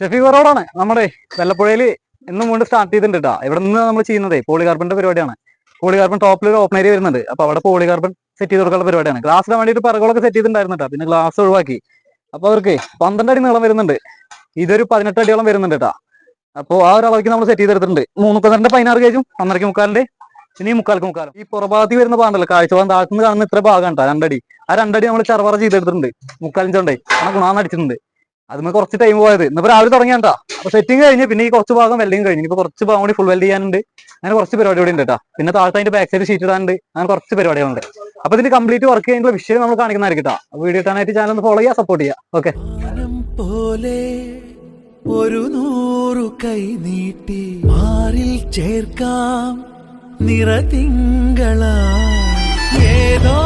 ഷെഫീഖ് റോഡാണ് നമ്മുടെ വെല്ലപ്പുഴയിൽ ഇന്നും കൊണ്ട് സ്റ്റാർട്ട് ചെയ്തിട്ടുണ്ട് കേട്ടോ. ഇവിടെ നിന്ന് നമ്മൾ ചെയ്യുന്നത് പോളികാർബണിന്റെ പരിപാടിയാണ്. പോളികാർബൺ ടോപ്പിൽ ഒരു ഓപ്പൺ ഏരിയ വരുന്നുണ്ട്. അപ്പൊ അവിടെ പോളികാർബൺ സെറ്റ് ചെയ്ത് കൊടുക്കാനുള്ള പരിപാടിയാണ്. ഗ്ലാസിന് വേണ്ടിയിട്ട് പിറകുകളൊക്കെ സെറ്റ് ചെയ്തിട്ടുണ്ടായിരുന്നു കേട്ടോ. പിന്നെ ഗ്ലാസ് ഒഴിവാക്കി. അപ്പൊ അവർക്ക് 12 അടി നീളം വരുന്നുണ്ട്. ഇതൊരു 18 അടിയോളം വരുന്നുണ്ട് കേട്ടോ. അപ്പോൾ ആ ഒരു അളവിക്ക് നമ്മൾ സെറ്റ് ചെയ്തെടുത്തിട്ടുണ്ട്. 3 16 ഗേജും 1.5 മുക്കാലിന്റെ ഇനി മുക്കാൽക്ക് മുക്കാലും. ഈ പുറഭാഗത്ത് വരുന്ന പാണ്ടല്ലോ കാഴ്ചഭാഗം താഴ്ത്തുനിന്ന് കാണുന്ന ഇത്ര ഭാഗം കേട്ടോ 2 അടി. ആ 2 അടി നമ്മൾ ചർവറ ചെയ്തെടുത്തിട്ടുണ്ട്. 3/4 ഇഞ്ച് കൊണ്ടേ ഗുണാന്ന് അടിച്ചിട്ടുണ്ട്. അതിന് കുറച്ച് ടൈം പോയത് ഇന്നിപ്പോ രാവിലെ തുടങ്ങിയാ. അപ്പൊ സെറ്റിംഗ് കഴിഞ്ഞ് പിന്നെ ഈ കുറച്ച് ഭാഗം വെൽഡിങ് കഴിഞ്ഞു. ഇപ്പൊ കുറച്ച് ഭാഗം കൂടി ഫുൾ വെൽഡ് ചെയ്യാനുണ്ട്. അങ്ങനെ കുറച്ച് പരിപാടി കൂടി ഉണ്ട് കേട്ടോ. പിന്നെ താഴത്തെ അതിന്റെ ബാക്ക് സൈഡ് ഷീറ്റ് ഇടാനുണ്ട്. അങ്ങനെ കുറച്ച് പരിപാടികളുണ്ട്. അപ്പൊ ഇതിന് കംപ്ലീറ്റ് വർക്ക് ചെയ്യുന്ന വിഷയം നമ്മൾ കാണിക്കുന്നതായിരിക്കും കേട്ടോ. വീഡിയോ കാണാനായിട്ട് ചാനൽ ഒന്ന് ഫോളോ ചെയ്യുക, സപ്പോർട്ട് ചെയ്യുക. ഓക്കെ. ഒരു 100 കൈ നീട്ടി മാറിൽ ചേർക്കാം നിറതിങ്കള ഏതോ